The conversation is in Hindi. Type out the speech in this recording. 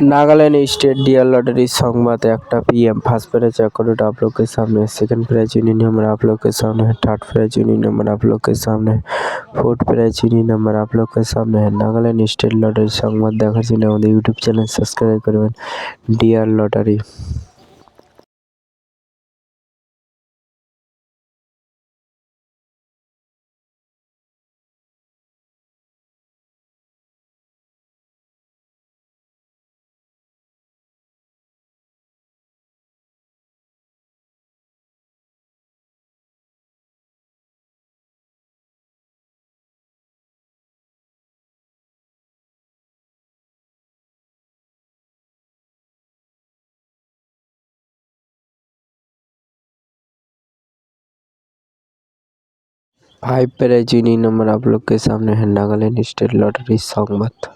नागालैंड स्टेट डियर लॉटरी संवाद एकटा पीएम फर्स्ट प्राइज अकाउंट आप लोग के सामने है, सेकंड प्राइज यूनियन नंबर आप लोग के सामने है, थर्ड प्राइज यूनियन नंबर आप लोग के सामने है, फोर्थ प्राइज यूनियन नंबर आप लोग के सामने है। नागालैंड स्टेट लॉटरी संवाद देखार जন্য আমাদের ইউটিউব চ্যানেল সাবস্ক্রাইব করবেন dear lottery. Five prize union number आप लोग के सामने है, नागालैंड स्टेट लॉटरी संवाद।